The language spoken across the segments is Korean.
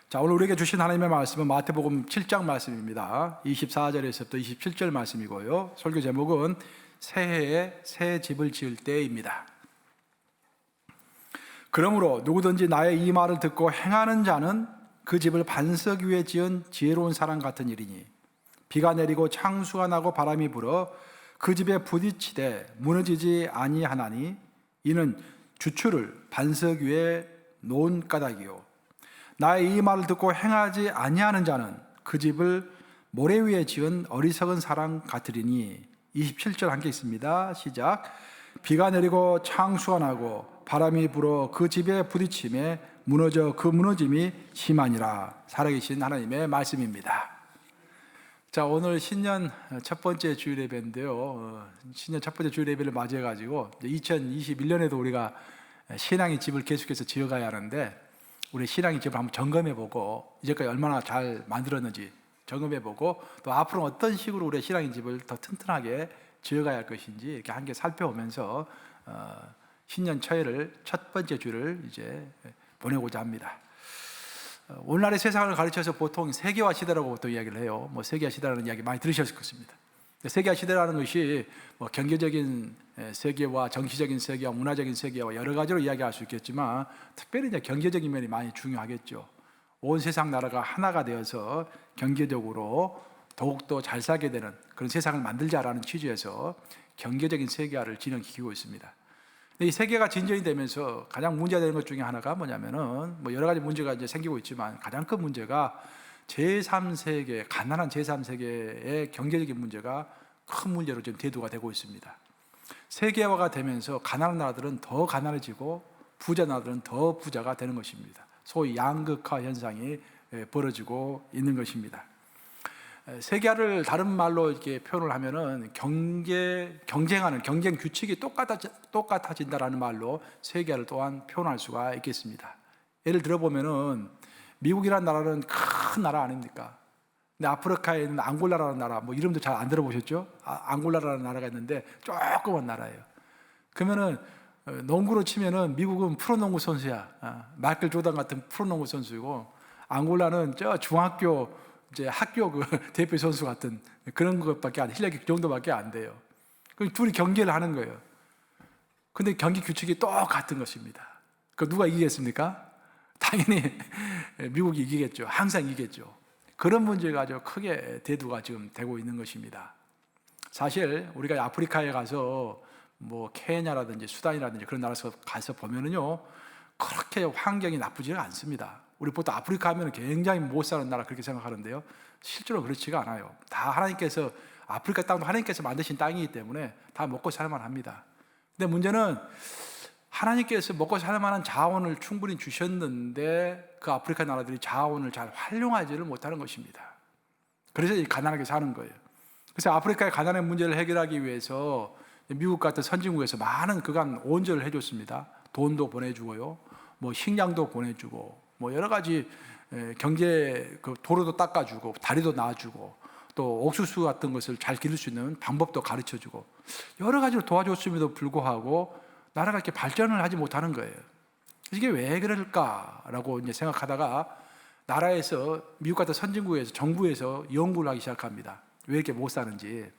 자, 오늘 우리에게 주신 하나님의 말씀은 마태복음 7장 말씀입니다. 24절에서부터 27절 말씀이고요. 설교 제목은 새해에 새 집을 지을 때입니다. 그러므로 누구든지 나의 이 말을 듣고 행하는 자는 그 집을 반석 위에 지은 지혜로운 사람 같은 일이니 비가 내리고 창수가 나고 바람이 불어 그 집에 부딪히되 무너지지 아니하나니 이는 주추를 반석 위에 놓은 까닭이요 나의 이 말을 듣고 행하지 아니하는 자는 그 집을 모래 위에 지은 어리석은 사람 같으리니 27절 함께 있습니다. 시작. 비가 내리고 창수가 나고 바람이 불어 그 집에 부딪힘에 무너져 그 무너짐이 심하니라. 살아계신 하나님의 말씀입니다. 자, 오늘 신년 첫 번째 주일 예배인데요. 신년 첫 번째 주일 예배를 맞이해가지고 2021년에도 우리가 신앙의 집을 계속해서 지어가야 하는데 우리 신앙의 집을 한번 점검해보고 이제까지 얼마나 잘 만들었는지 점검해보고 또 앞으로 어떤 식으로 우리의 신앙의 집을 더 튼튼하게 지어가야 할 것인지 이렇게 함께 살펴보면서 신년 초회를 첫 번째 주를 이제 보내고자 합니다. 오늘날의 세상을 가르쳐서 보통 세계화 시대라고 보통 이야기를 해요. 뭐 세계화 시대라는 이야기 많이 들으셨을 것입니다. 세계화 시대라는 것이 뭐 경제적인 세계화, 정치적인 세계화, 문화적인 세계화 여러 가지로 이야기할 수 있겠지만 특별히 이제 경제적인 면이 많이 중요하겠죠. 온 세상 나라가 하나가 되어서 경제적으로 더욱더 잘 살게 되는 그런 세상을 만들자라는 취지에서 경제적인 세계화를 진행시키고 있습니다. 이 세계가 진전이 되면서 가장 문제가 되는 것 중에 하나가 뭐냐면은 뭐 여러 가지 문제가 이제 생기고 있지만 가장 큰 문제가 제3세계, 가난한 제3세계의 경제적인 문제가 큰 문제로 지금 대두가 되고 있습니다. 세계화가 되면서 가난한 나라들은 더 가난해지고 부자 나라들은 더 부자가 되는 것입니다. 소위 양극화 현상이 벌어지고 있는 것입니다. 세계화를 다른 말로 이렇게 표현을 하면은 경쟁하는 경쟁 규칙이 똑같아진다라는 말로 세계화를 또한 표현할 수가 있겠습니다. 예를 들어보면은 미국이라는 나라는 큰 나라 아닙니까? 근데 아프리카에 있는 앙골라라는 나라, 뭐 이름도 잘 안 들어보셨죠? 앙골라라는 나라가 있는데 조그만 나라예요. 그러면은 농구로 치면은 미국은 프로농구 선수야. 마이클 조던 같은 프로농구 선수이고 앙골라는 저 중학교 이제 학교 그 대표 선수 같은 그런 것밖에 안, 실력이 그 정도밖에 안 돼요. 그럼 둘이 경기를 하는 거예요. 근데 경기 규칙이 똑같은 것입니다. 그 누가 이기겠습니까? 당연히 미국이 이기겠죠. 항상 이기겠죠. 그런 문제가 아주 크게 대두가 지금 되고 있는 것입니다. 사실 우리가 아프리카에 가서 뭐 케냐라든지 수단이라든지 그런 나라에서 가서 보면은요 그렇게 환경이 나쁘지가 않습니다. 우리 보통 아프리카 하면 굉장히 못 사는 나라 그렇게 생각하는데요. 실제로 그렇지가 않아요. 다 하나님께서 아프리카 땅도 하나님께서 만드신 땅이기 때문에 다 먹고 살만 합니다. 근데 문제는 하나님께서 먹고 살 만한 자원을 충분히 주셨는데 그 아프리카 나라들이 자원을 잘 활용하지를 못하는 것입니다. 그래서 가난하게 사는 거예요. 그래서 아프리카의 가난의 문제를 해결하기 위해서 미국 같은 선진국에서 많은 그간 온전을 해줬습니다. 돈도 보내주고요, 뭐 식량도 보내주고, 뭐 여러 가지 경제 그 도로도 닦아주고, 다리도 놔주고, 또 옥수수 같은 것을 잘 기를 수 있는 방법도 가르쳐주고 여러 가지로 도와줬음에도 불구하고 나라가 이렇게 발전을 하지 못하는 거예요. 이게 왜 그럴까라고 이제 생각하다가 나라에서 미국 같은 선진국에서 정부에서 연구를 하기 시작합니다. 왜 이렇게 못 사는지.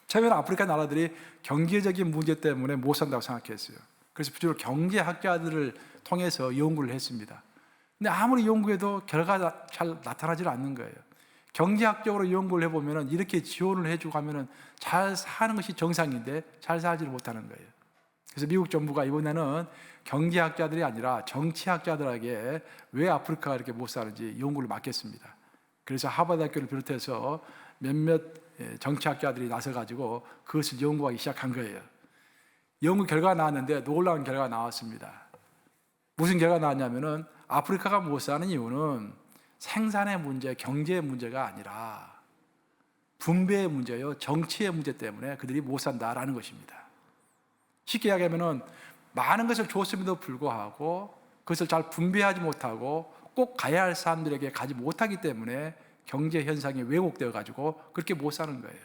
처음에는 아프리카 나라들이 경제적인 문제 때문에 못 산다고 생각했어요. 그래서 주로 경제학자들을 통해서 연구를 했습니다. 근데 아무리 연구해도 결과가 잘 나타나지 않는 거예요. 경제학적으로 연구를 해보면 이렇게 지원을 해주고 하면 잘 사는 것이 정상인데 잘 살지를 못하는 거예요. 그래서 미국 정부가 이번에는 경제학자들이 아니라 정치학자들에게 왜 아프리카가 이렇게 못 사는지 연구를 맡겼습니다. 그래서 하버드 학교를 비롯해서 몇몇 정치학자들이 나서가지고 그것을 연구하기 시작한 거예요. 연구 결과가 나왔는데 놀라운 결과가 나왔습니다. 무슨 결과가 나왔냐면은 아프리카가 못 사는 이유는 생산의 문제, 경제의 문제가 아니라 분배의 문제요, 정치의 문제 때문에 그들이 못 산다라는 것입니다. 쉽게 이야기하면은 많은 것을 줬음에도 불구하고 그것을 잘 분배하지 못하고 꼭 가야 할 사람들에게 가지 못하기 때문에 경제 현상이 왜곡되어 가지고 그렇게 못 사는 거예요.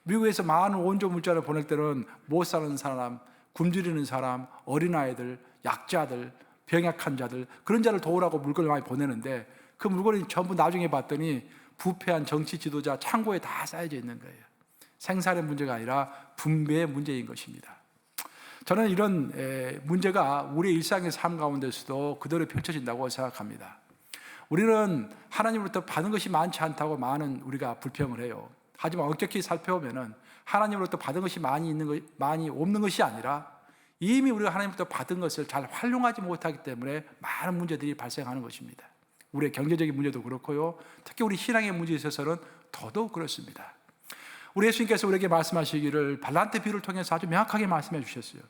미국에서 많은 원조 물자를 보낼 때는 못 사는 사람, 굶주리는 사람, 어린아이들, 약자들 병약한 자들, 그런 자를 도우라고 물건을 많이 보내는데 그 물건이 전부 나중에 봤더니 부패한 정치 지도자 창고에 다 쌓여져 있는 거예요. 생산의 문제가 아니라 분배의 문제인 것입니다. 저는 이런 문제가 우리의 일상의 삶 가운데서도 그대로 펼쳐진다고 생각합니다. 우리는 하나님으로부터 받은 것이 많지 않다고 많은 우리가 불평을 해요. 하지만 엄격히 살펴보면 하나님으로부터 받은 것이 많이 없는 것이 아니라 이미 우리가 하나님으로부터 받은 것을 잘 활용하지 못하기 때문에 많은 문제들이 발생하는 것입니다. 우리의 경제적인 문제도 그렇고요. 특히 우리 신앙의 문제에 있어서는 더더욱 그렇습니다. 우리 예수님께서 우리에게 말씀하시기를 발란트 비유를 통해서 아주 명확하게 말씀해 주셨어요.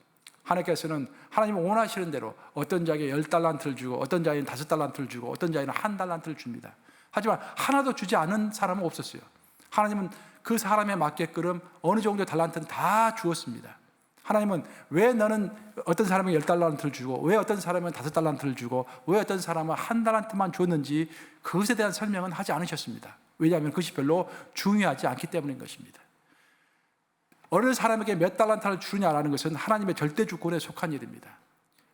하나님께서는 하나님이 원하시는 대로 어떤 자에게 10달란트를 주고 어떤 자에게는 5달란트를 주고 어떤 자에게는 1달란트를 줍니다. 하지만 하나도 주지 않은 사람은 없었어요. 하나님은 그 사람에 맞게끔 어느 정도의 달란트는 다 주었습니다. 하나님은 왜 너는 어떤 사람에게 10달란트를 주고 왜 어떤 사람은 5달란트를 주고 왜 어떤 사람은 1달란트만 줬는지 그것에 대한 설명은 하지 않으셨습니다. 왜냐하면 그것이 별로 중요하지 않기 때문인 것입니다. 어느 사람에게 몇 달란트를 주느냐라는 것은 하나님의 절대 주권에 속한 일입니다.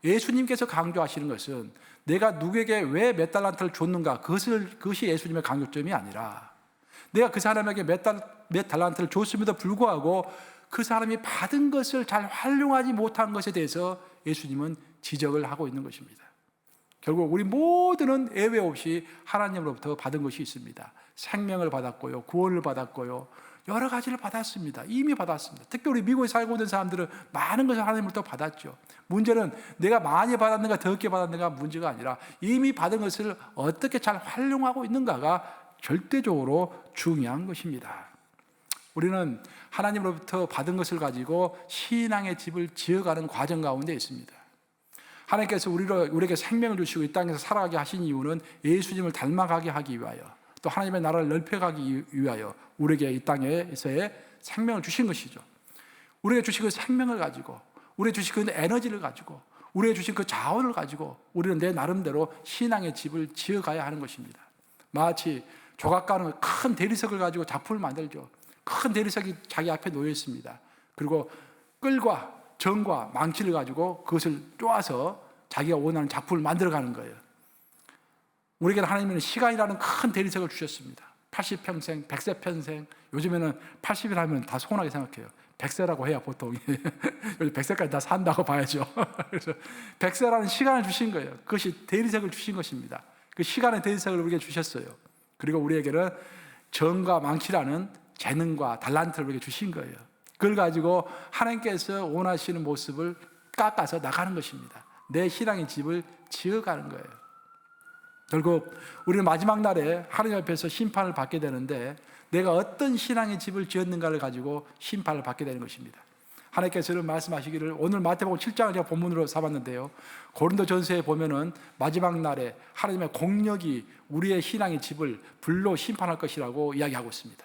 예수님께서 강조하시는 것은 내가 누구에게 왜 몇 달란트를 줬는가 그것이 예수님의 강조점이 아니라 내가 그 사람에게 몇 달란트를 줬음에도 불구하고 그 사람이 받은 것을 잘 활용하지 못한 것에 대해서 예수님은 지적을 하고 있는 것입니다. 결국 우리 모두는 예외 없이 하나님으로부터 받은 것이 있습니다. 생명을 받았고요, 구원을 받았고요, 여러 가지를 받았습니다. 이미 받았습니다. 특히 우리 미국에 살고 있는 사람들은 많은 것을 하나님으로부터 받았죠. 문제는 내가 많이 받았는가 적게 받았는가 문제가 아니라 이미 받은 것을 어떻게 잘 활용하고 있는가가 절대적으로 중요한 것입니다. 우리는 하나님으로부터 받은 것을 가지고 신앙의 집을 지어가는 과정 가운데 있습니다. 하나님께서 우리에게 생명을 주시고 이 땅에서 살아가게 하신 이유는 예수님을 닮아가게 하기 위하여 또 하나님의 나라를 넓혀가기 위하여 우리에게 이 땅에서의 생명을 주신 것이죠. 우리에게 주신 그 생명을 가지고 우리에게 주신 그 에너지를 가지고 우리에게 주신 그 자원을 가지고 우리는 내 나름대로 신앙의 집을 지어가야 하는 것입니다. 마치 조각가는 큰 대리석을 가지고 작품을 만들죠. 큰 대리석이 자기 앞에 놓여 있습니다. 그리고 끌과 정과 망치를 가지고 그것을 쪼아서 자기가 원하는 작품을 만들어가는 거예요. 우리에게는 하나님은 시간이라는 큰 대리석을 주셨습니다. 80평생, 100세 평생, 요즘에는 80이라면 다 서운하게 생각해요. 100세라고 해야 보통 요즘 100세까지 다 산다고 봐야죠. 그래서 100세라는 시간을 주신 거예요. 그것이 대리석을 주신 것입니다. 그 시간의 대리석을 우리에게 주셨어요. 그리고 우리에게는 정과 망치라는 재능과 달란트를 우리에게 주신 거예요. 그걸 가지고 하나님께서 원하시는 모습을 깎아서 나가는 것입니다. 내 신앙의 집을 지어가는 거예요. 결국 우리는 마지막 날에 하나님 앞에서 심판을 받게 되는데 내가 어떤 신앙의 집을 지었는가를 가지고 심판을 받게 되는 것입니다. 하나님께서는 말씀하시기를 오늘 마태복음 7장을 제가 본문으로 삼았는데요. 고린도전서에 보면은 마지막 날에 하나님의 공력이 우리의 신앙의 집을 불로 심판할 것이라고 이야기하고 있습니다.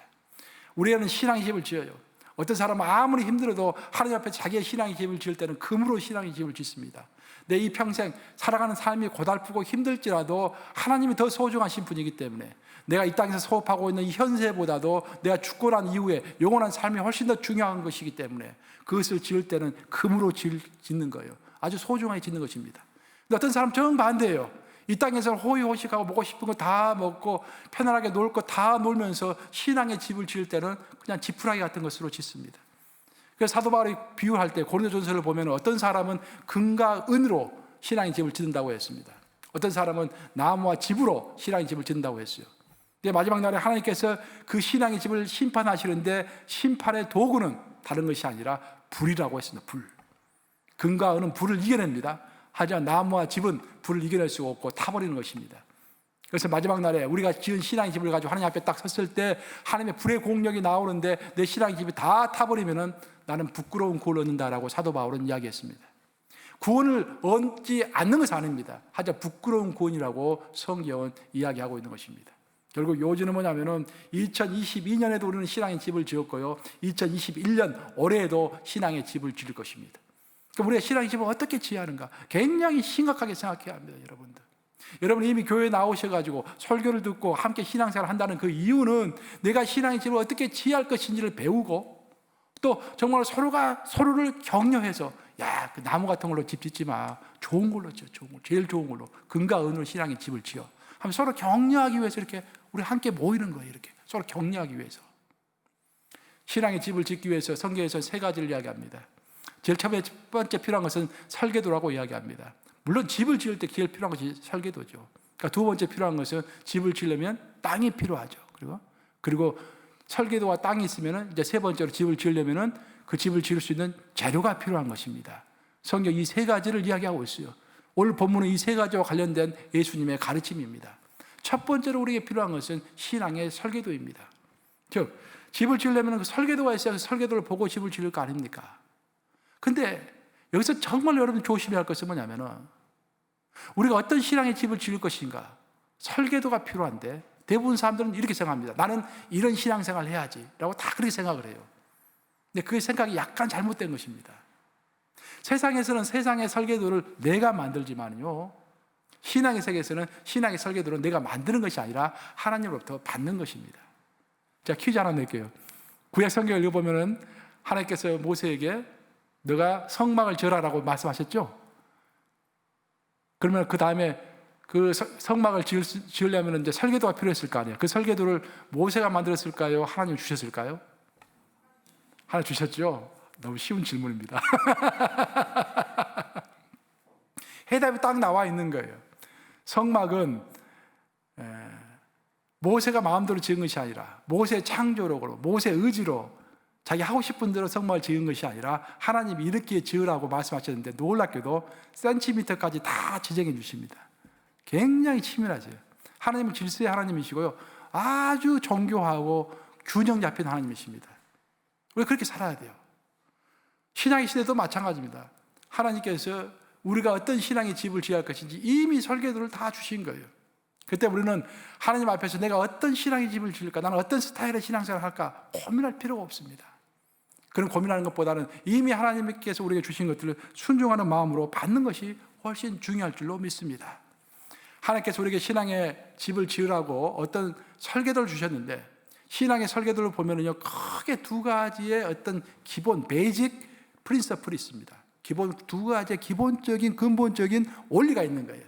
우리는 신앙의 집을 지어요. 어떤 사람은 아무리 힘들어도 하나님 앞에 자기의 신앙의 집을 지을 때는 금으로 신앙의 집을 짓습니다. 내 이 평생 살아가는 삶이 고달프고 힘들지라도 하나님이 더 소중하신 분이기 때문에 내가 이 땅에서 소업하고 있는 이 현세보다도 내가 죽고 난 이후에 영원한 삶이 훨씬 더 중요한 것이기 때문에 그것을 지을 때는 금으로 짓는 거예요. 아주 소중하게 짓는 것입니다. 근데 어떤 사람 정반대예요. 이 땅에서 호의호식하고 먹고 싶은 거 다 먹고 편안하게 놀 거 다 놀면서 신앙의 집을 지을 때는 그냥 지푸라기 같은 것으로 짓습니다. 그래서 사도 바울이 비유할 때 고린도전서를 보면 어떤 사람은 금과 은으로 신앙의 집을 짓는다고 했습니다. 어떤 사람은 나무와 집으로 신앙의 집을 짓는다고 했어요. 근데 마지막 날에 하나님께서 그 신앙의 집을 심판하시는데 심판의 도구는 다른 것이 아니라 불이라고 했습니다. 불. 금과 은은 불을 이겨냅니다. 하지만 나무와 집은 불을 이겨낼 수가 없고 타버리는 것입니다. 그래서 마지막 날에 우리가 지은 신앙의 집을 가지고 하나님 앞에 딱 섰을 때 하나님의 불의 공력이 나오는데 내 신앙의 집이 다 타버리면은 나는 부끄러운 구원을 얻는다라고 사도 바울은 이야기했습니다. 구원을 얻지 않는 것은 아닙니다. 하지만 부끄러운 구원이라고 성경은 이야기하고 있는 것입니다. 결국 요지는 뭐냐면은 2022년에도 우리는 신앙의 집을 지었고요. 2021년 올해에도 신앙의 집을 지을 것입니다. 그럼 우리가 신앙의 집을 어떻게 지어야 하는가? 굉장히 심각하게 생각해야 합니다, 여러분들. 여러분 이미 교회에 나오셔가지고 설교를 듣고 함께 신앙생활을 한다는 그 이유는 내가 신앙의 집을 어떻게 지어야 할 것인지를 배우고 또 정말 서로가 서로를 격려해서 야, 그 나무 같은 걸로 집 짓지 마. 좋은 걸로 지어. 좋은 걸. 제일 좋은 걸로. 금과 은으로 신앙의 집을 지어. 하면 서로 격려하기 위해서 이렇게 우리 함께 모이는 거예요. 이렇게 서로 격려하기 위해서. 신앙의 집을 짓기 위해서 성경에서 세 가지를 이야기합니다. 제일 첫 번째 필요한 것은 설계도라고 이야기합니다. 물론 집을 지을 때 제일 필요한 것이 설계도죠. 그러니까 두 번째 필요한 것은 집을 지으려면 땅이 필요하죠. 그리고 설계도와 땅이 있으면 이제 세 번째로 집을 지으려면은 그 집을 지을 수 있는 재료가 필요한 것입니다. 성경 이 세 가지를 이야기하고 있어요. 오늘 본문은 이 세 가지와 관련된 예수님의 가르침입니다. 첫 번째로 우리에게 필요한 것은 신앙의 설계도입니다. 즉, 집을 지으려면 그 설계도가 있어야 그 설계도를 보고 집을 지을 거 아닙니까? 근데 여기서 정말 여러분 조심해야 할 것은 뭐냐면은 우리가 어떤 신앙의 집을 지을 것인가? 설계도가 필요한데 대부분 사람들은 이렇게 생각합니다. 나는 이런 신앙생활을 해야지 라고 다 그렇게 생각을 해요. 근데 그 생각이 약간 잘못된 것입니다. 세상에서는 세상의 설계도를 내가 만들지만요, 신앙의 세계에서는 신앙의 설계도를 내가 만드는 것이 아니라 하나님으로부터 받는 것입니다. 자, 퀴즈 하나 낼게요. 구약 성경을 읽어보면 하나님께서 모세에게 너가 성막을 지으라고 말씀하셨죠? 그러면 그 다음에 그 성막을 지으려면 이제 설계도가 필요했을 거 아니에요. 그 설계도를 모세가 만들었을까요? 하나님 주셨을까요? 하나 주셨죠? 너무 쉬운 질문입니다. 해답이 딱 나와 있는 거예요. 성막은 모세가 마음대로 지은 것이 아니라 모세의 창조력으로, 모세의 의지로 자기 하고 싶은 대로 성막을 지은 것이 아니라 하나님이 이렇게 지으라고 말씀하셨는데 놀랍게도 센티미터까지 다 지정해 주십니다. 굉장히 치밀하죠. 하나님은 질서의 하나님이시고요, 아주 정교하고 균형 잡힌 하나님이십니다. 우리가 그렇게 살아야 돼요. 신앙의 시대도 마찬가지입니다. 하나님께서 우리가 어떤 신앙의 집을 지어야 할 것인지 이미 설계도를 다 주신 거예요. 그때 우리는 하나님 앞에서 내가 어떤 신앙의 집을 지을까, 나는 어떤 스타일의 신앙생활을 할까 고민할 필요가 없습니다. 그런 고민하는 것보다는 이미 하나님께서 우리에게 주신 것들을 순종하는 마음으로 받는 것이 훨씬 중요할 줄로 믿습니다. 하나님께서 우리에게 신앙의 집을 지으라고 어떤 설계도를 주셨는데, 신앙의 설계도를 보면은요, 크게 두 가지의 어떤 기본, 베이직 프린서플이 있습니다. 기본 두 가지의 기본적인 근본적인 원리가 있는 거예요.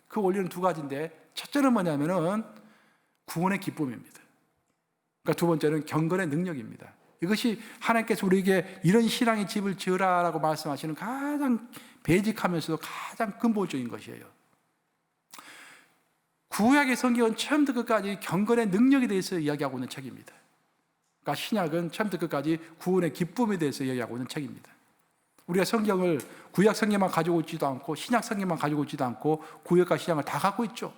그 원리는 두 가지인데, 첫째는 뭐냐면은 구원의 기쁨입니다. 그러니까 두 번째는 경건의 능력입니다. 이것이 하나님께서 우리에게 이런 신앙의 집을 지으라라고 말씀하시는 가장 베이직하면서도 가장 근본적인 것이에요. 구약의 성경은 처음부터 끝까지 경건의 능력에 대해서 이야기하고 있는 책입니다. 그러니까 신약은 처음부터 끝까지 구원의 기쁨에 대해서 이야기하고 있는 책입니다. 우리가 성경을 구약 성경만 가지고 있지도 않고 신약 성경만 가지고 있지도 않고 구약과 신약을 다 갖고 있죠.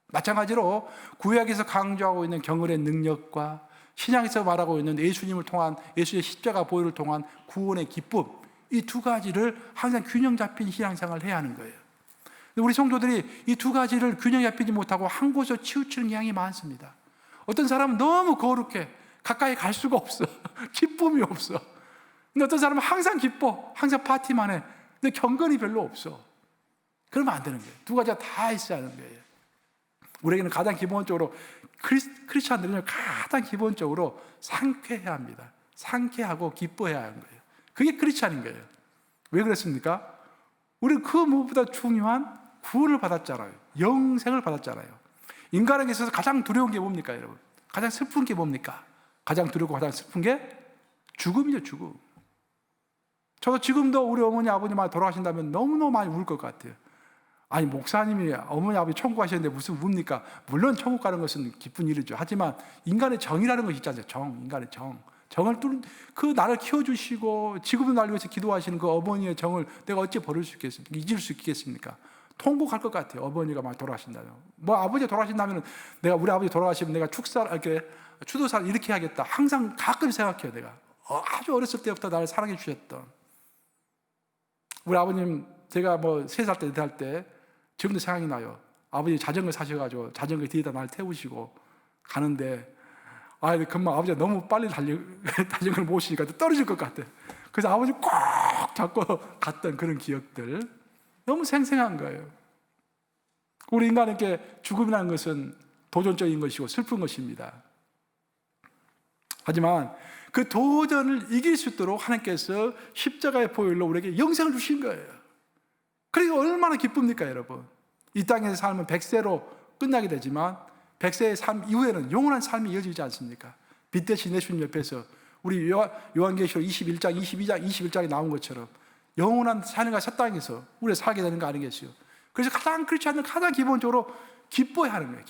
마찬가지로 구약에서 강조하고 있는 경건의 능력과 신약에서 말하고 있는 예수님을 통한, 예수의 십자가 보혈을 통한 구원의 기쁨, 이 두 가지를 항상 균형 잡힌 신앙생활을 해야 하는 거예요. 우리 성도들이 이 두 가지를 균형 잡히지 못하고 한 곳에 치우치는 경향이 많습니다. 어떤 사람은 너무 거룩해, 가까이 갈 수가 없어. 기쁨이 없어. 근데 어떤 사람은 항상 기뻐, 항상 파티만 해. 근데 경건이 별로 없어. 그러면 안 되는 거예요. 두 가지가 다 있어야 하는 거예요. 우리에게는 가장 기본적으로, 크리스찬들은 가장 기본적으로 상쾌해야 합니다. 상쾌하고 기뻐해야 하는 거예요. 그게 크리스찬인 거예요. 왜 그렇습니까? 우리는 그 무엇보다 중요한 구원을 받았잖아요. 영생을 받았잖아요. 인간에게 있어서 가장 두려운 게 뭡니까, 여러분? 가장 슬픈 게 뭡니까? 가장 두렵고 가장 슬픈 게 죽음이죠, 죽음. 저도 지금도 우리 어머니, 아버님이 돌아가신다면 너무너무 많이 울 것 같아요. 아니, 목사님이 어머니, 아버지 천국 가셨는데 무슨 웁니까? 물론 천국 가는 것은 기쁜 일이죠. 하지만 인간의 정이라는 것이 있잖아요. 정, 인간의 정. 정을 뚫는, 그 나를 키워주시고 지금도 나를 위해서 기도하시는 그 어머니의 정을 내가 어찌 버릴 수 있겠습니까? 잊을 수 있겠습니까? 통곡할 것 같아요. 어머니가 막 돌아가신다면. 뭐 아버지가 돌아가신다면 내가, 우리 아버지 돌아가시면 내가 이렇게 추도사를 이렇게 해야겠다. 항상 가끔 생각해요. 내가 아주 어렸을 때부터 나를 사랑해 주셨던 우리 아버님, 제가 뭐 3살 때, 4살 때 지금도 생각이 나요. 아버지 자전거 사셔가지고 자전거 뒤에다 날 태우시고 가는데, 금방 아버지가 너무 빨리 자전거를 모시니까 떨어질 것 같아. 그래서 아버지 꼭 잡고 갔던 그런 기억들, 너무 생생한 거예요. 우리 인간에게 죽음이라는 것은 도전적인 것이고 슬픈 것입니다. 하지만 그 도전을 이길 수 있도록 하나님께서 십자가의 보혈로 우리에게 영생을 주신 거예요. 그러니까 얼마나 기쁩니까, 여러분? 이 땅에서 삶은 100세로 끝나게 되지만 100세의 삶 이후에는 영원한 삶이 이어지지 않습니까? 빛 대신 예수님 옆에서 우리 요한계시록 21장, 22장, 21장에 나온 것처럼 영원한 삶과 새 땅에서 우리가 살게 되는 거 아니겠어요? 그래서 가장 크리스찬은 가장 기본적으로 기뻐해야 하는 거예요.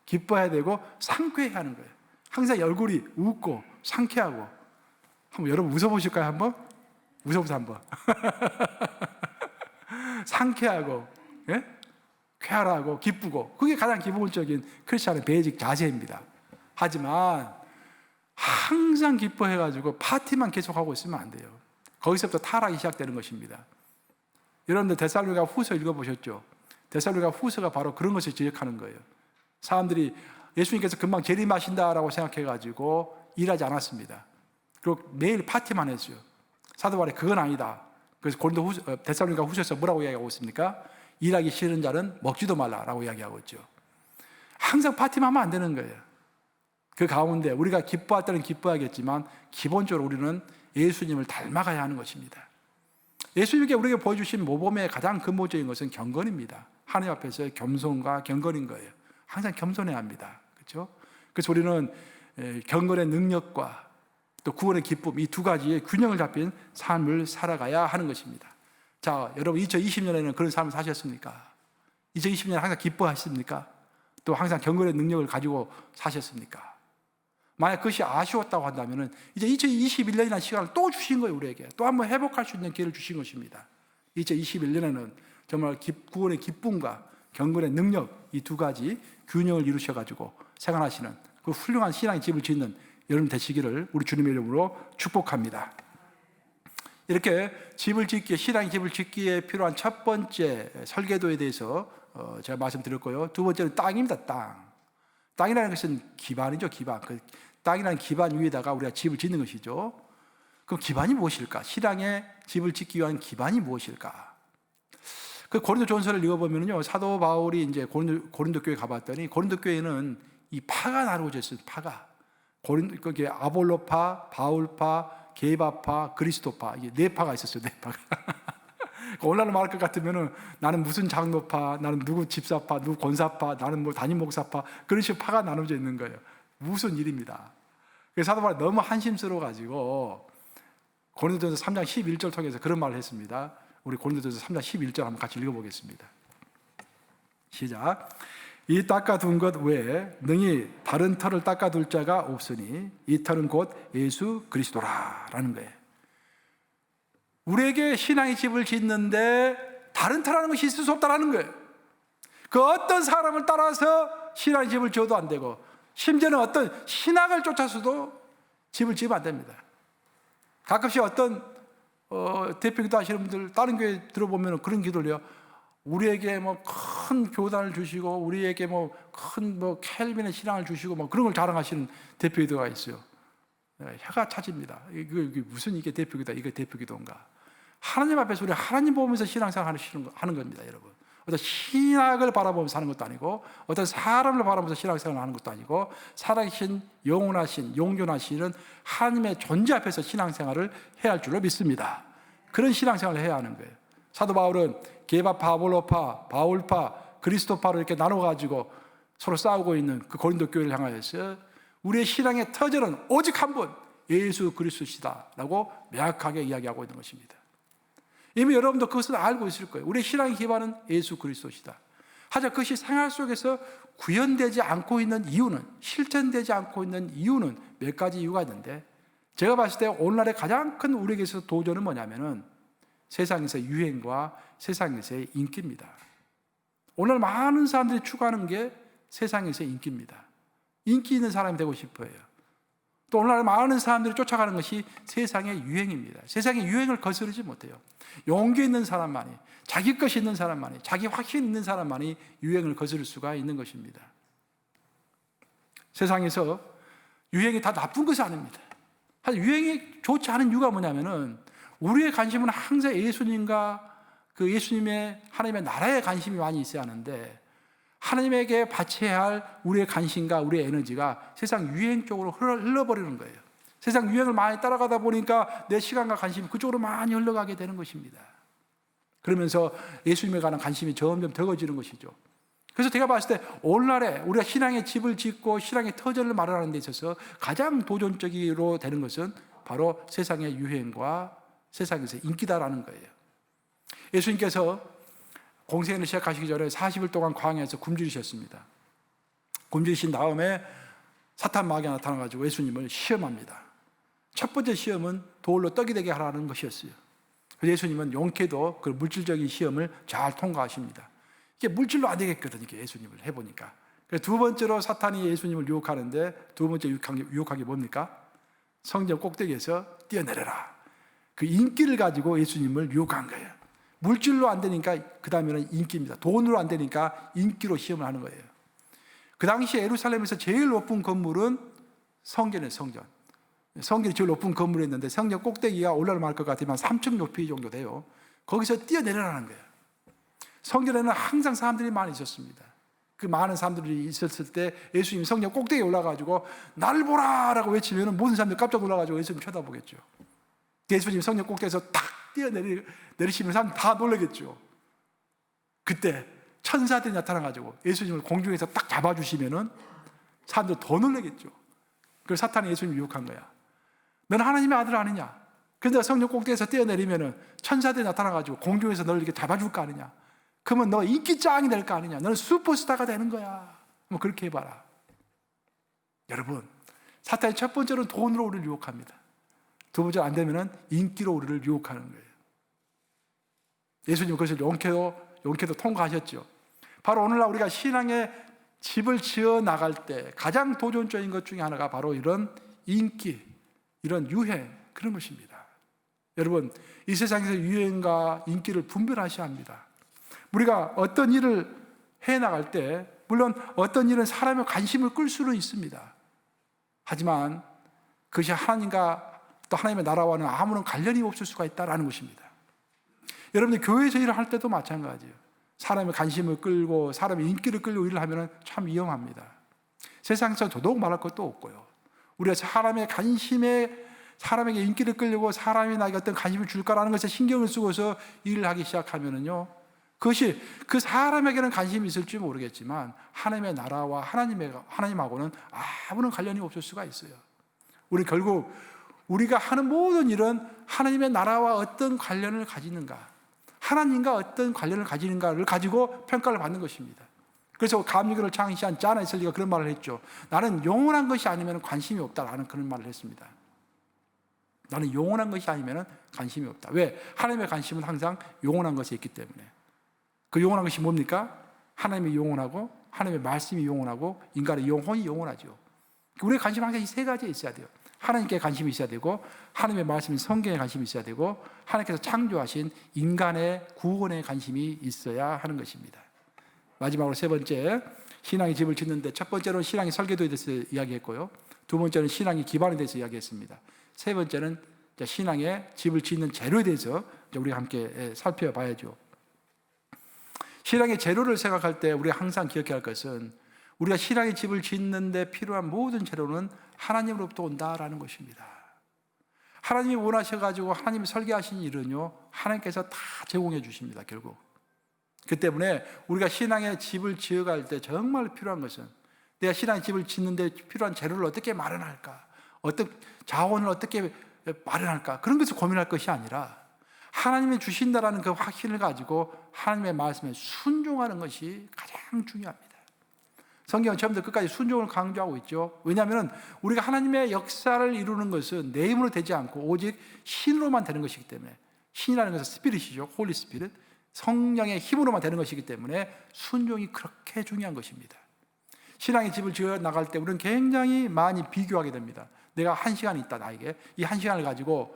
기뻐해야 되고 상쾌해야 하는 거예요. 항상 얼굴이 웃고 상쾌하고. 한번 여러분 웃어보실까요? 한번? 웃어보세요 한번. 상쾌하고, 예? 쾌활하고 기쁘고, 그게 가장 기본적인 크리스찬의 베이직 자세입니다. 하지만 항상 기뻐해가지고 파티만 계속하고 있으면 안 돼요. 거기서부터 타락이 시작되는 것입니다. 여러분들 데살로니가 후서 읽어보셨죠? 데살로니가 후서가 바로 그런 것을 지적하는 거예요. 사람들이 예수님께서 금방 재림하신다라고 생각해가지고 일하지 않았습니다. 그리고 매일 파티만 했어요. 사도 바울이 그건 아니다. 그래서 데살로니가 후서에서 뭐라고 이야기하고 있습니까? 일하기 싫은 자는 먹지도 말라라고 이야기하고 있죠. 항상 파티만 하면 안 되는 거예요. 그 가운데 우리가 기뻐할 때는 기뻐하겠지만 기본적으로 우리는 예수님을 닮아가야 하는 것입니다. 예수님께 우리에게 보여주신 모범의 가장 근본적인 것은 경건입니다. 하나님 앞에서 겸손과 경건인 거예요. 항상 겸손해야 합니다. 그렇죠? 그래서 우리는 경건의 능력과 또 구원의 기쁨, 이 두 가지의 균형을 잡힌 삶을 살아가야 하는 것입니다. 자, 여러분 2020년에는 그런 삶을 사셨습니까? 2020년에 항상 기뻐하십니까? 또 항상 경건의 능력을 가지고 사셨습니까? 만약 그것이 아쉬웠다고 한다면 이제 2021년이라는 시간을 또 주신 거예요. 우리에게 또 한번 회복할 수 있는 기회를 주신 것입니다. 2021년에는 정말 구원의 기쁨과 경건의 능력, 이 두 가지 균형을 이루셔가지고 생활하시는 그 훌륭한 신앙의 집을 짓는 여러분 되시기를 우리 주님의 이름으로 축복합니다. 이렇게 집을 짓기에, 신앙의 집을 짓기에 필요한 첫 번째 설계도에 대해서 제가 말씀드렸고요. 두 번째는 땅입니다. 땅이라는 것은 기반이죠. 기반. 그 땅이라는 기반 위에다가 우리가 집을 짓는 것이죠. 그럼 기반이 무엇일까? 신앙의 집을 짓기 위한 기반이 무엇일까? 그 고린도전서를 읽어보면요, 사도 바울이 이제 고린도 교회 가봤더니 고린도 교회는 이 파가 나누어져 있어요. 파가 거기에 아볼로파, 바울파, 게바파, 그리스도파, 이게 네 파가 있었어요. 네 파가. 오늘날 말할 것 같으면은 나는 무슨 장로파, 나는 누구 집사파, 누구 권사파, 나는 뭐 담임 목사파, 그런 식으로 파가 나눠져 있는 거예요. 무슨 일입니다. 그래서 사도 바울이 너무 한심스러워가지고 고린도전서 3장 11절 통해서 그런 말을 했습니다. 우리 고린도전서 3장 11절 한번 같이 읽어보겠습니다. 시작. 이 닦아둔 것 외에 능히 다른 터를 닦아둘 자가 없으니 이 터는 곧 예수 그리스도라라는 거예요. 우리에게 신앙의 집을 짓는데 다른 터라는 것이 있을 수 없다라는 거예요. 그 어떤 사람을 따라서 신앙의 집을 지어도 안 되고, 심지어는 어떤 신학을 쫓아서도 집을 지으면 안 됩니다. 가끔씩 어떤 대표기도 하시는 분들 다른 교회 들어보면 그런 기도를 해요. 우리에게 뭐 큰 교단을 주시고 우리에게 뭐 큰 켈빈의 신앙을 주시고 뭐 그런 걸 자랑하시는 대표기도가 있어요. 혀가 차집니다. 이게 무슨 이게 대표기도다, 이게 대표기도인가? 하나님 앞에서 우리 하나님 보면서 신앙생활 하는 겁니다, 여러분. 어떤 신학을 바라보면서 하는 것도 아니고, 어떤 사람을 바라보면서 신앙생활을 하는 것도 아니고, 살아계신 영원하신 용존하시는 하나님의 존재 앞에서 신앙생활을 해야 할 줄로 믿습니다. 그런 신앙생활을 해야 하는 거예요. 사도 바울은 게바파, 아볼로파, 바울파, 그리스도파로 이렇게 나눠가지고 서로 싸우고 있는 그 고린도 교회를 향하여서 우리의 신앙의 터전은 오직 한 분, 예수 그리스도시다라고 명확하게 이야기하고 있는 것입니다. 이미 여러분도 그것을 알고 있을 거예요. 우리의 신앙의 기반은 예수 그리스도시다. 하지만 그것이 생활 속에서 구현되지 않고 있는 이유는, 실천되지 않고 있는 이유는 몇 가지 이유가 있는데, 제가 봤을 때 오늘날의 가장 큰 우리에게서 도전은 뭐냐면은 세상에서 유행과 세상에서의 인기입니다. 오늘 많은 사람들이 추구하는 게 세상에서의 인기입니다. 인기 있는 사람이 되고 싶어요. 또 오늘날 많은 사람들이 쫓아가는 것이 세상의 유행입니다. 세상의 유행을 거스르지 못해요. 용기 있는 사람만이, 자기 것이 있는 사람만이, 자기 확신 있는 사람만이 유행을 거스를 수가 있는 것입니다. 세상에서 유행이 다 나쁜 것이 아닙니다. 사실 유행이 좋지 않은 이유가 뭐냐면은 우리의 관심은 항상 예수님과 그 예수님의 하나님의 나라에 관심이 많이 있어야 하는데, 하나님에게 바쳐야 할 우리의 관심과 우리의 에너지가 세상 유행 쪽으로 흘러버리는 거예요. 세상 유행을 많이 따라가다 보니까 내 시간과 관심이 그쪽으로 많이 흘러가게 되는 것입니다. 그러면서 예수님에 관한 관심이 점점 적어지는 것이죠. 그래서 제가 봤을 때 오늘날에 우리가 신앙의 집을 짓고 신앙의 터전을 마련하는 데 있어서 가장 도전적으로 되는 것은 바로 세상의 유행과 세상에서 인기다라는 거예요. 예수님께서 공생애를 시작하시기 전에 40일 동안 광야에서 굶주리셨습니다. 굶주리신 다음에 사탄 마귀가 나타나가지고 예수님을 시험합니다. 첫 번째 시험은 돌로 떡이 되게 하라는 것이었어요. 그래서 예수님은 용케도 그 물질적인 시험을 잘 통과하십니다. 이게 물질로 안 되겠거든요. 이게 예수님을 해보니까. 그래서 두 번째로 사탄이 예수님을 유혹하는데 두 번째 유혹한 게 뭡니까? 성전 꼭대기에서 뛰어내려라. 그 인기를 가지고 예수님을 유혹한 거예요. 물질로 안 되니까 그 다음에는 인기입니다. 돈으로 안 되니까 인기로 시험을 하는 거예요. 그 당시 예루살렘에서 제일 높은 건물은 성전이에요. 성전이 제일 높은 건물이었는데 성전 꼭대기가 올라갈 것 같으면 3층 높이 정도 돼요. 거기서 뛰어내려라는 거예요. 성전에는 항상 사람들이 많이 있었습니다. 그 많은 사람들이 있었을 때 예수님이 성전 꼭대기에 올라가지고 나를 보라라고 외치면 모든 사람들이 깜짝 놀라가지고 예수님 쳐다보겠죠. 예수님 성전 꼭대기에서 탁 뛰어내리시면 사람들 다 놀라겠죠. 그때 천사들이 나타나가지고 예수님을 공중에서 딱 잡아주시면은 사람들 더 놀라겠죠. 그래서 사탄이 예수님을 유혹한 거야. 너는 하나님의 아들 아니냐? 그런데 성전 꼭대기에서 뛰어내리면은 천사들이 나타나가지고 공중에서 너를 이렇게 잡아줄 거 아니냐? 그러면 너 인기짱이 될 거 아니냐? 너는 슈퍼스타가 되는 거야. 뭐 그렇게 해봐라. 여러분, 사탄이 첫 번째로는 돈으로 우리를 유혹합니다. 두 번째로 안 되면은 인기로 우리를 유혹하는 거예요. 예수님 그것을 용케도 통과하셨죠. 바로 오늘날 우리가 신앙의 집을 지어 나갈 때 가장 도전적인 것 중에 하나가 바로 이런 인기, 이런 유행, 그런 것입니다. 여러분, 이 세상에서 유행과 인기를 분별하셔야 합니다. 우리가 어떤 일을 해 나갈 때 물론 어떤 일은 사람의 관심을 끌 수는 있습니다. 하지만 그것이 하나님과 또 하나님의 나라와는 아무런 관련이 없을 수가 있다는 것입니다. 여러분들 교회에서 일을 할 때도 마찬가지예요. 사람의 관심을 끌고 사람의 인기를 끌고 일을 하면 참 위험합니다. 세상에서 더더욱 말할 것도 없고요. 우리가 사람에게 인기를 끌려고 사람이 나에게 어떤 관심을 줄까라는 것에 신경을 쓰고서 일을 하기 시작하면요, 그것이 그 사람에게는 관심이 있을지 모르겠지만 하나님의 나라와 하나님하고는 아무런 관련이 없을 수가 있어요. 우리 결국 우리가 하는 모든 일은 하나님의 나라와 어떤 관련을 가지는가, 하나님과 어떤 관련을 가지는가를 가지고 평가를 받는 것입니다. 그래서 감리교를 창시한 잔 웨슬리가 그런 말을 했죠. 나는 영원한 것이 아니면 관심이 없다라는 그런 말을 했습니다. 나는 영원한 것이 아니면 관심이 없다. 왜? 하나님의 관심은 항상 영원한 것에 있기 때문에. 그 영원한 것이 뭡니까? 하나님이 영원하고 하나님의 말씀이 영원하고 인간의 영혼이 영원하죠. 우리의 관심은 항상 이 세 가지에 있어야 돼요. 하나님께 관심이 있어야 되고, 하나님의 말씀인 성경에 관심이 있어야 되고, 하나님께서 창조하신 인간의 구원에 관심이 있어야 하는 것입니다. 마지막으로 세 번째, 신앙의 집을 짓는데 첫 번째로는 신앙의 설계도에 대해서 이야기했고요. 두 번째는 신앙의 기반에 대해서 이야기했습니다. 세 번째는 신앙의 집을 짓는 재료에 대해서 우리가 함께 살펴봐야죠. 신앙의 재료를 생각할 때 우리가 항상 기억해야 할 것은 우리가 신앙의 집을 짓는 데 필요한 모든 재료는 하나님으로부터 온다라는 것입니다. 하나님이 원하셔가지고 하나님이 설계하신 일은요, 하나님께서 다 제공해 주십니다. 결국 그 때문에 우리가 신앙의 집을 지어갈 때 정말 필요한 것은 내가 신앙의 집을 짓는 데 필요한 재료를 어떻게 마련할까, 어떤 자원을 어떻게 마련할까, 그런 것을 고민할 것이 아니라 하나님이 주신다라는 그 확신을 가지고 하나님의 말씀에 순종하는 것이 가장 중요합니다. 성경은 처음부터 끝까지 순종을 강조하고 있죠. 왜냐하면 우리가 하나님의 역사를 이루는 것은 내 힘으로 되지 않고 오직 신으로만 되는 것이기 때문에, 신이라는 것은 스피릿이죠. 홀리 스피릿, 성령의 힘으로만 되는 것이기 때문에 순종이 그렇게 중요한 것입니다. 신앙의 집을 지어 나갈 때 우리는 굉장히 많이 비교하게 됩니다. 내가 1시간 있다, 나에게 이 1시간을 가지고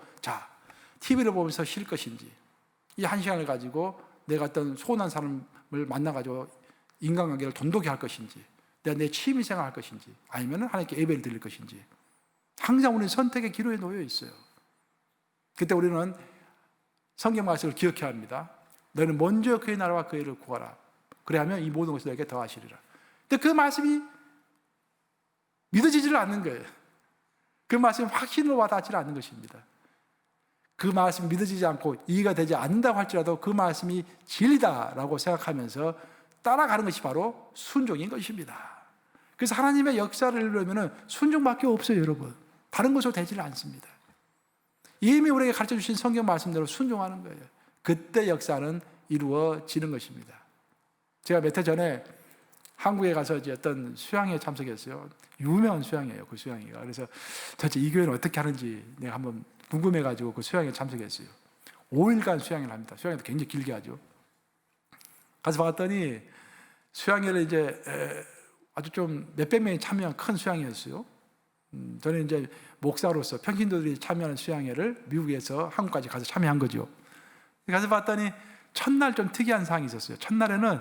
TV를 보면서 쉴 것인지, 이 1시간을 가지고 내가 어떤 소원한 사람을 만나가지고 인간관계를 돈독히 할 것인지, 내가 내 취미생활 할 것인지, 아니면 하나님께 예배를 드릴 것인지, 항상 우리는 선택의 기로에 놓여 있어요. 그때 우리는 성경 말씀을 기억해야 합니다. 너는 먼저 그의 나라와 그의 의를 구하라. 그래야면 이 모든 것을 너에게 더하시리라. 근데 그 말씀이 믿어지지를 않는 거예요. 그 말씀이 확신으로 와닿지 않는 것입니다. 그 말씀이 믿어지지 않고 이해가 되지 않는다고 할지라도 그 말씀이 진리다라고 생각하면서 따라가는 것이 바로 순종인 것입니다. 그래서 하나님의 역사를 이루려면 순종밖에 없어요, 여러분. 다른 것으로 되지는 않습니다. 이미 우리에게 가르쳐 주신 성경 말씀대로 순종하는 거예요. 그때 역사는 이루어지는 것입니다. 제가 몇 해 전에 한국에 가서 이제 어떤 수양회에 참석했어요. 유명한 수양회예요, 그 수양회가. 그래서 도대체 이 교회는 어떻게 하는지 내가 한번 궁금해가지고 그 수양회에 참석했어요. 5일간 수양회를 합니다. 수양회도 굉장히 길게 하죠. 가서 봤더니 수양회를 이제 아주 좀 몇백 명이 참여한 큰 수양회였어요. 저는 이제 목사로서 평신도들이 참여하는 수양회를 미국에서 한국까지 가서 참여한 거죠. 가서 봤더니 첫날 좀 특이한 사항이 있었어요. 첫날에는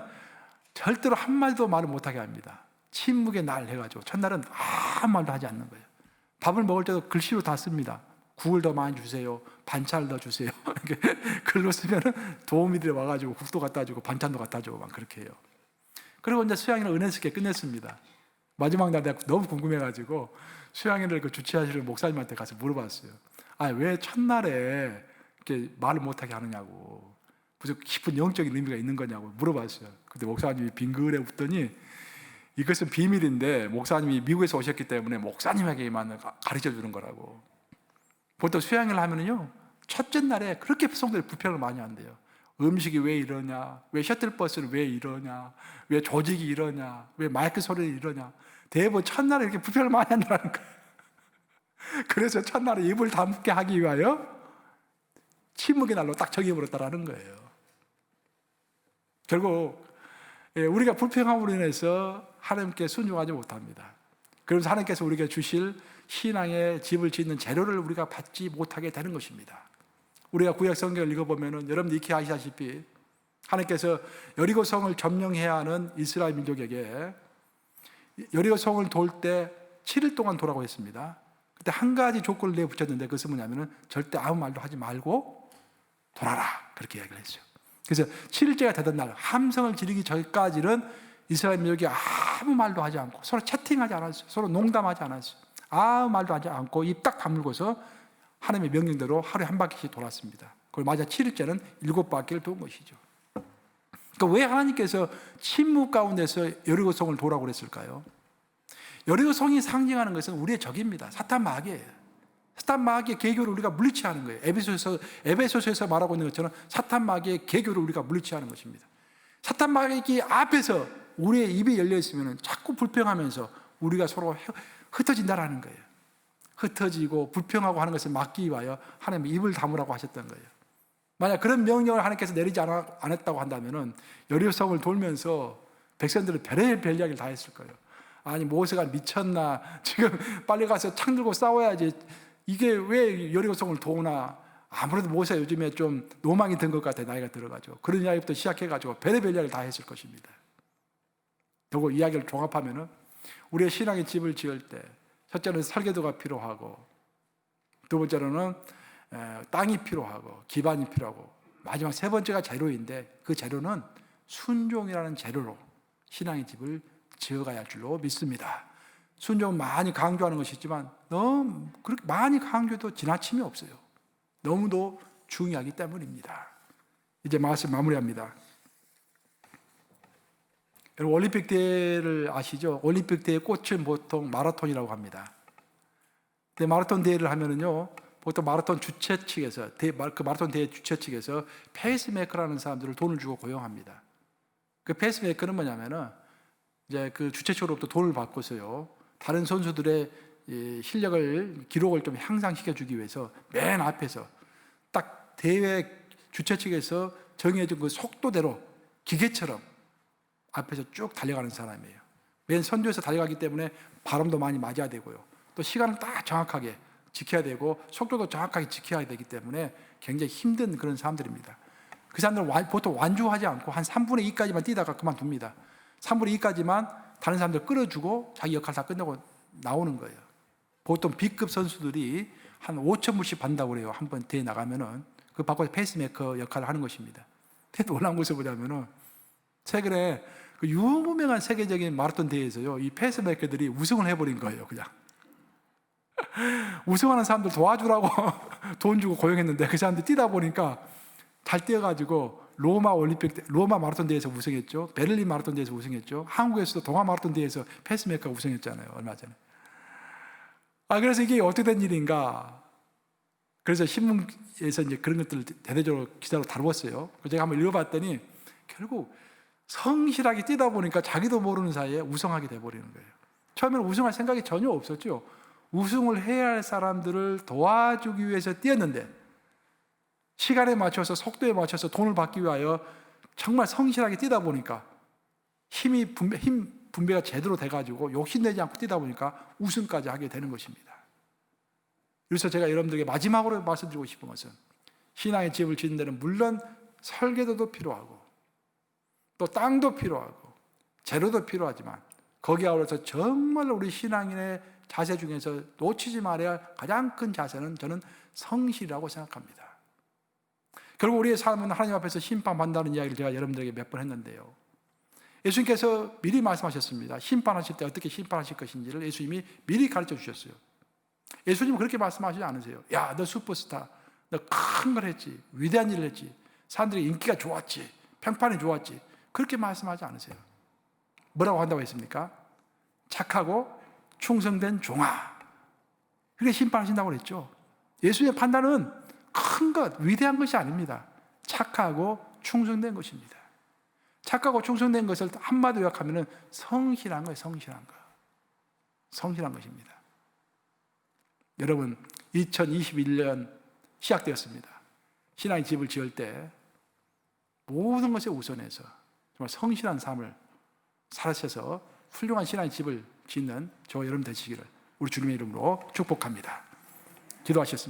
절대로 한마디도 말을 못하게 합니다. 침묵의 날 해가지고 첫날은 아무 말도 하지 않는 거예요. 밥을 먹을 때도 글씨로 다 씁니다. 국을 더 많이 주세요. 반찬을 더 주세요. 글로 쓰면 도우미들이 와가지고 국도 갖다 주고 반찬도 갖다 주고 막 그렇게 해요. 그리고 이제 수양회를 은혜스럽게 끝냈습니다. 마지막 날 내가 너무 궁금해가지고 수양회를 그 주최하시는 목사님한테 가서 물어봤어요. 왜 첫날에 이렇게 말을 못하게 하느냐고, 무슨 깊은 영적인 의미가 있는 거냐고 물어봤어요. 근데 목사님이 빙그레 웃더니 이것은 비밀인데 목사님이 미국에서 오셨기 때문에 목사님에게만 가르쳐 주는 거라고. 보통 수양회를 하면은요, 첫째 날에 그렇게 성도들이 불평을 많이 한대요. 음식이 왜 이러냐, 왜 셔틀버스를 왜 이러냐, 왜 조직이 이러냐, 왜 마이크 소리를 이러냐. 대부분 첫날에 이렇게 불평을 많이 한다는 거예요. 그래서 첫날에 입을 다물게 하기 위하여 침묵의 날로 딱 정해버렸다라는 거예요. 결국 우리가 불평함으로 인해서 하나님께 순종하지 못합니다. 그래서 하나님께서 우리에게 주실 신앙의 집을 짓는 재료를 우리가 받지 못하게 되는 것입니다. 우리가 구약 성경을 읽어보면 여러분들 익히 아시다시피 하나님께서 여리고 성을 점령해야 하는 이스라엘 민족에게 여리고 성을 돌 때 7일 동안 도라고 했습니다. 그때 한 가지 조건을 내붙였는데 그것은 뭐냐면 절대 아무 말도 하지 말고 돌아라, 그렇게 이야기를 했어요. 그래서 7일째가 되던 날 함성을 지르기 전까지는 이스라엘 민족이 아무 말도 하지 않고 서로 채팅하지 않았어요. 서로 농담하지 않았어요. 아무 말도 하지 않고 입 딱 다물고서 하나님의 명령대로 하루에 한 바퀴씩 돌았습니다. 그걸 맞아 7일째는 7바퀴를 도는 것이죠. 그러니까 왜 하나님께서 침묵 가운데서 여리고성을 도라고 그랬을까요? 여리고성이 상징하는 것은 우리의 적입니다. 사탄 마귀예요. 사탄 마귀의 계교를 우리가 물리치하는 거예요. 에베소서에서 말하고 있는 것처럼 사탄 마귀의 계교를 우리가 물리치하는 것입니다. 사탄 마귀 앞에서 우리의 입이 열려 있으면 자꾸 불평하면서 우리가 서로 흩어진다라는 거예요. 흩어지고 불평하고 하는 것을 막기 위하여 하나님의 입을 다무라고 하셨던 거예요. 만약 그런 명령을 하나님께서 내리지 않았다고 한다면 여리고성을 돌면서 백성들은 별의별 이야기를 다 했을 거예요. 아니 모세가 미쳤나, 지금 빨리 가서 창 들고 싸워야지, 이게 왜 여리고성을 도우나. 아무래도 모세가 요즘에 좀 노망이 든 것 같아, 나이가 들어가지고. 그런 이야기부터 시작해가지고 별의별 이야기를 다 했을 것입니다. 그리고 이야기를 종합하면 우리의 신앙의 집을 지을 때 첫째는 설계도가 필요하고, 두 번째로는 땅이 필요하고 기반이 필요하고, 마지막 세 번째가 재료인데 그 재료는 순종이라는 재료로 신앙의 집을 지어가야 할 줄로 믿습니다. 순종은 많이 강조하는 것이 있지만 너무 그렇게 많이 강조해도 지나침이 없어요. 너무도 중요하기 때문입니다. 이제 말씀 마무리합니다. 여러분 올림픽 대회를 아시죠? 올림픽 대회 꽃은 보통 마라톤이라고 합니다. 근데 마라톤 대회를 하면은요, 보통 마라톤 주최 측에서 그 마라톤 대회 주최 측에서 페이스메이커라는 사람들을 돈을 주고 고용합니다. 그 페이스메이커는 뭐냐면은 이제 그 주최 측으로부터 돈을 받고서요, 다른 선수들의 실력을 기록을 좀 향상시켜 주기 위해서 맨 앞에서 딱 대회 주최 측에서 정해준 그 속도대로 기계처럼 앞에서 쭉 달려가는 사람이에요. 맨 선두에서 달려가기 때문에 바람도 많이 맞아야 되고요, 또 시간을 딱 정확하게 지켜야 되고 속도도 정확하게 지켜야 되기 때문에 굉장히 힘든 그런 사람들입니다. 그 사람들은 보통 완주하지 않고 한 3분의 2까지만 뛰다가 그만둡니다. 3분의 2까지만 다른 사람들 끌어주고 자기 역할 다 끝내고 나오는 거예요. 보통 B급 선수들이 한 5,000불씩 받는다고 그래요. 한 번 대회 나가면은. 그 바꿔서 페이스메이커 역할을 하는 것입니다. 근데 놀라운 것을 보자면은 최근에 그 유명한 세계적인 마라톤 대회에서요, 이 페이스메이커들이 우승을 해버린 거예요, 그냥. 우승하는 사람들 도와주라고 돈 주고 고용했는데 그 사람들이 뛰다 보니까 잘 뛰어가지고 로마 마라톤 대회에서 우승했죠. 베를린 마라톤 대회에서 우승했죠. 한국에서도 동아 마라톤 대회에서 페이스메이커가 우승했잖아요. 얼마 전에. 그래서 이게 어떻게 된 일인가? 그래서 신문에서 이제 그런 것들을 대대적으로 기사로 다루었어요. 제가 한번 읽어봤더니 결국 성실하게 뛰다 보니까 자기도 모르는 사이에 우승하게 돼버리는 거예요. 처음에는 우승할 생각이 전혀 없었죠. 우승을 해야 할 사람들을 도와주기 위해서 뛰었는데 시간에 맞춰서 속도에 맞춰서 돈을 받기 위하여 정말 성실하게 뛰다 보니까 힘 분배가 제대로 돼가지고 욕심내지 않고 뛰다 보니까 우승까지 하게 되는 것입니다. 그래서 제가 여러분들에게 마지막으로 말씀드리고 싶은 것은 신앙의 집을 짓는 데는 물론 설계도도 필요하고 또 땅도 필요하고 재료도 필요하지만 거기에 아울러서 정말 우리 신앙인의 자세 중에서 놓치지 말아야 할 가장 큰 자세는 저는 성실이라고 생각합니다. 결국 우리의 삶은 하나님 앞에서 심판받는다는 이야기를 제가 여러분들에게 몇 번 했는데요. 예수님께서 미리 말씀하셨습니다. 심판하실 때 어떻게 심판하실 것인지를 예수님이 미리 가르쳐 주셨어요. 예수님은 그렇게 말씀하시지 않으세요. 야, 너 슈퍼스타, 너 큰 걸 했지, 위대한 일을 했지, 사람들이 인기가 좋았지, 평판이 좋았지, 그렇게 말씀하지 않으세요. 뭐라고 한다고 했습니까? 착하고 충성된 종아. 그렇게 심판하신다고 그랬죠. 예수님의 판단은 큰 것, 위대한 것이 아닙니다. 착하고 충성된 것입니다. 착하고 충성된 것을 한마디로 요약하면 성실한 거예요. 성실한 거. 성실한 것입니다. 여러분, 2021년 시작되었습니다. 신앙의 집을 지을 때 모든 것에 우선해서 정말 성실한 삶을 살아셔서 훌륭한 신앙의 집을 짓는 저와 여러분 되시기를 우리 주님의 이름으로 축복합니다. 기도하셨습니다.